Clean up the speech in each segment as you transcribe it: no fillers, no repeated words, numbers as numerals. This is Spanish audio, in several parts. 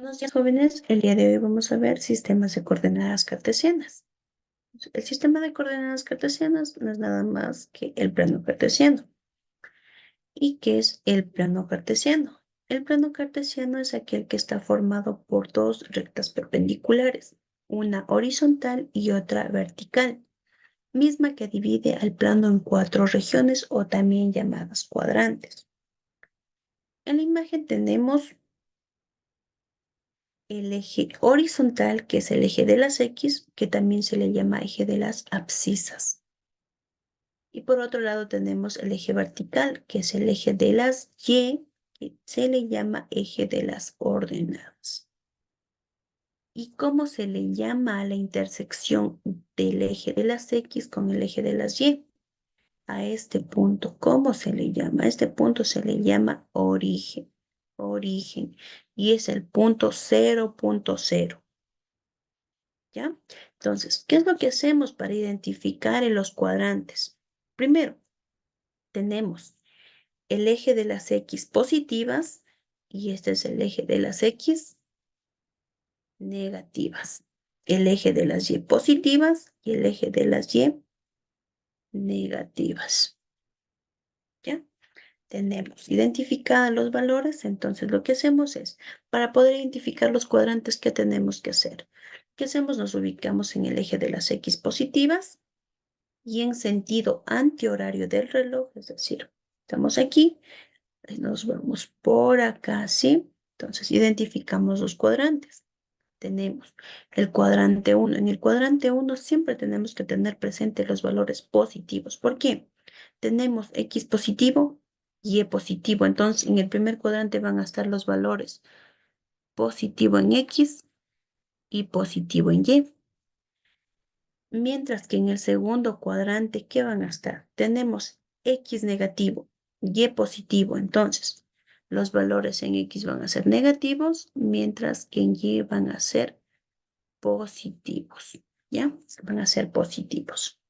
Buenos días, jóvenes. El día de hoy vamos a ver sistemas de coordenadas cartesianas. El sistema de coordenadas cartesianas no es nada más que el plano cartesiano. ¿Y qué es el plano cartesiano? El plano cartesiano es aquel que está formado por dos rectas perpendiculares, una horizontal y otra vertical, misma que divide al plano en cuatro regiones o también llamadas cuadrantes. En la imagen tenemos el eje horizontal, que es el eje de las X, que también se le llama eje de las abscisas. Y por otro lado tenemos el eje vertical, que es el eje de las Y, que se le llama eje de las ordenadas. ¿Y cómo se le llama a la intersección del eje de las X con el eje de las Y? A este punto, ¿cómo se le llama? A este punto se le llama origen. Origen. Y es el punto 0.0. ¿Ya? Entonces, ¿qué es lo que hacemos para identificar en los cuadrantes? Primero, tenemos el eje de las X positivas y este es el eje de las X negativas. El eje de las Y positivas y el eje de las Y negativas. ¿Ya? Tenemos identificados los valores, entonces lo que hacemos es, para poder identificar los cuadrantes, ¿qué tenemos que hacer? ¿Qué hacemos? Nos ubicamos en el eje de las X positivas y en sentido antihorario del reloj, es decir, estamos aquí, nos vamos por acá, ¿sí? Entonces identificamos los cuadrantes. Tenemos el cuadrante 1. En el cuadrante 1 siempre tenemos que tener presente los valores positivos. ¿Por qué? Tenemos X positivo y Y positivo. Entonces, en el primer cuadrante van a estar los valores positivo en X y positivo en Y. Mientras que en el segundo cuadrante, ¿qué van a estar? Tenemos X negativo, Y positivo. Entonces, los valores en X van a ser negativos, mientras que en Y van a ser positivos. ¿Ya? Van a ser positivos.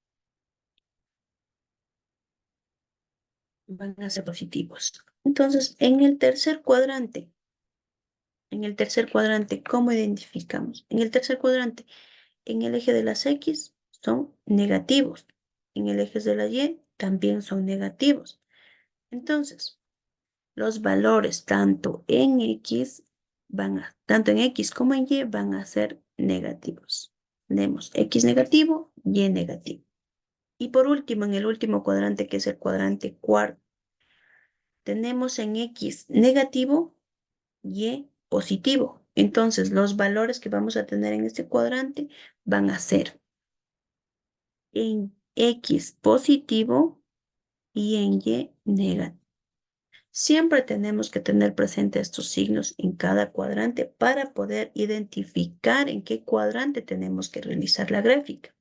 Van a ser positivos. Entonces, en el tercer cuadrante, ¿cómo identificamos? En el tercer cuadrante, en el eje de las X son negativos. En el eje de la Y también son negativos. Entonces, los valores tanto en X como en Y van a ser negativos. Tenemos X negativo, Y negativo. Y por último, en el último cuadrante, que es el cuadrante cuarto, tenemos en X negativo, Y positivo. Entonces, los valores que vamos a tener en este cuadrante van a ser en X positivo y en Y negativo. Siempre tenemos que tener presente estos signos en cada cuadrante para poder identificar en qué cuadrante tenemos que realizar la gráfica.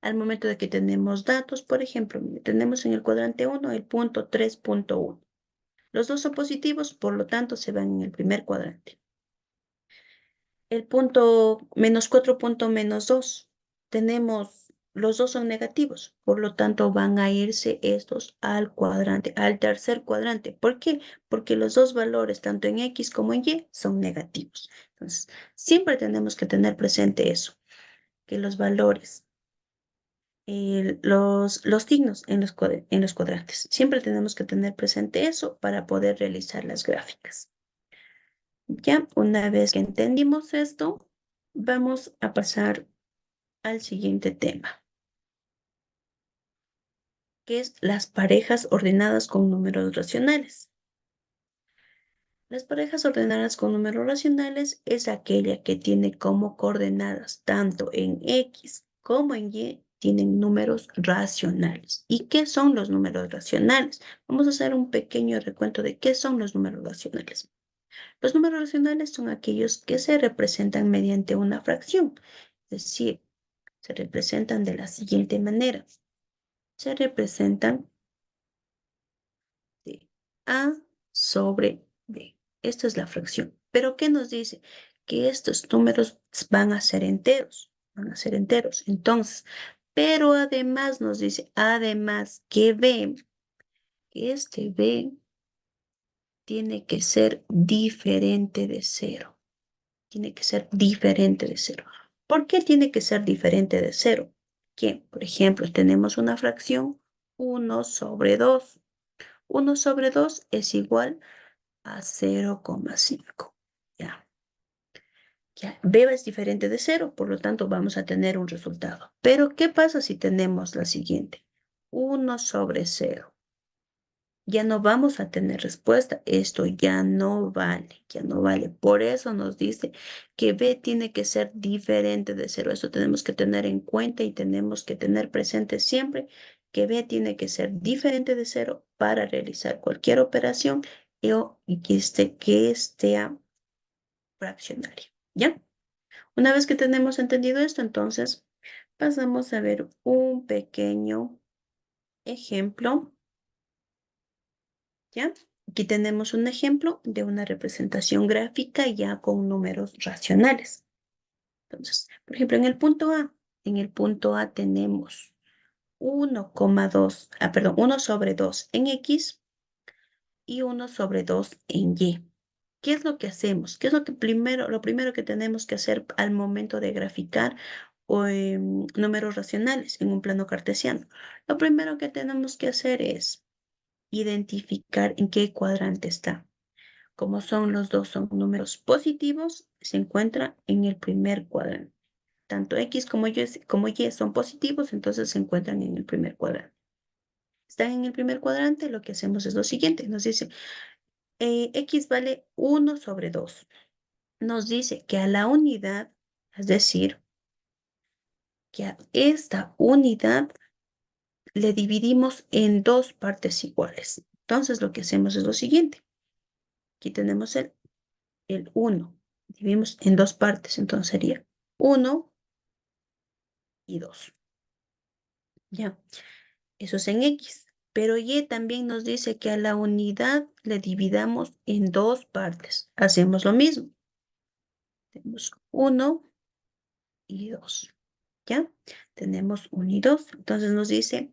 Al momento de que tenemos datos, por ejemplo, tenemos en el cuadrante 1 el punto 3.1. Los dos son positivos, por lo tanto se van en el primer cuadrante. El punto menos 4.-2, tenemos, los dos son negativos, por lo tanto van a irse estos al cuadrante, al tercer cuadrante. ¿Por qué? Porque los dos valores, tanto en X como en Y, son negativos. Entonces, siempre tenemos que tener presente eso, que los valores, los signos en los cuadrantes, siempre tenemos que tener presente eso para poder realizar las gráficas. Ya, una vez que entendimos esto, vamos a pasar al siguiente tema, que es las parejas ordenadas con números racionales. Las parejas ordenadas con números racionales es aquella que tiene como coordenadas tanto en X como en Y, tienen números racionales. ¿Y qué son los números racionales? Vamos a hacer un pequeño recuento de qué son los números racionales. Los números racionales son aquellos que se representan mediante una fracción, es decir, se representan de la siguiente manera. Se representan de A sobre B. Esta es la fracción. ¿Pero qué nos dice? Que estos números van a ser enteros. Van a ser enteros. Entonces, pero además nos dice, además que B, que este B tiene que ser diferente de 0. tiene que ser diferente de cero. ¿Por qué tiene que ser diferente de cero? Que, por ejemplo, tenemos una fracción 1/2. 1/2 es igual a 0,5. Ya. Ya, B es diferente de cero, por lo tanto vamos a tener un resultado. Pero, ¿qué pasa si tenemos la siguiente? 1/0. Ya no vamos a tener respuesta. Esto ya no vale, ya no vale. Por eso nos dice que B tiene que ser diferente de cero. Eso tenemos que tener en cuenta y tenemos que tener presente siempre que B tiene que ser diferente de cero para realizar cualquier operación y que esté fraccionaria. ¿Ya? Una vez que tenemos entendido esto, entonces pasamos a ver un pequeño ejemplo. ¿Ya? Aquí tenemos un ejemplo de una representación gráfica ya con números racionales. Entonces, por ejemplo, en el punto A tenemos 1,2, perdón, 1/2 en X y 1/2 en Y. ¿Qué es lo que hacemos? ¿Qué es lo primero que tenemos que hacer al momento de graficar números racionales en un plano cartesiano? Lo primero que tenemos que hacer es identificar en qué cuadrante está. Como los dos son números positivos, se encuentra en el primer cuadrante. Tanto X como Y son positivos, entonces se encuentran en el primer cuadrante. Están en el primer cuadrante, lo que hacemos es lo siguiente. Nos dice, X vale 1/2. Nos dice que a la unidad, es decir, que a esta unidad le dividimos en dos partes iguales. Entonces lo que hacemos es lo siguiente. Aquí tenemos el 1. Dividimos en dos partes, entonces sería 1 y 2. Ya, eso es en X. Pero Y también nos dice que a la unidad le dividamos en dos partes. Hacemos lo mismo. Tenemos 1 y 2. ¿Ya? Tenemos 1 y 2. Entonces nos dice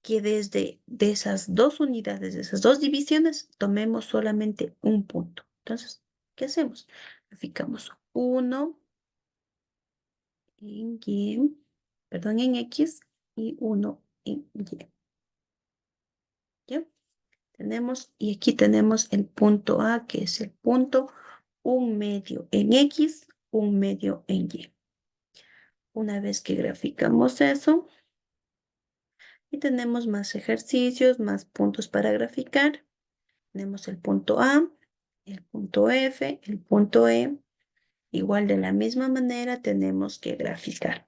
que de esas dos unidades, de esas dos divisiones, tomemos solamente un punto. Entonces, ¿qué hacemos? Graficamos 1 en Y, perdón, en X y 1 en Y. ¿Ya? Y aquí tenemos el punto A, que es el punto 1/2 en X, 1/2 en Y. Una vez que graficamos eso, y tenemos más ejercicios, más puntos para graficar, tenemos el punto A, el punto F, el punto E. Igual de la misma manera tenemos que graficar.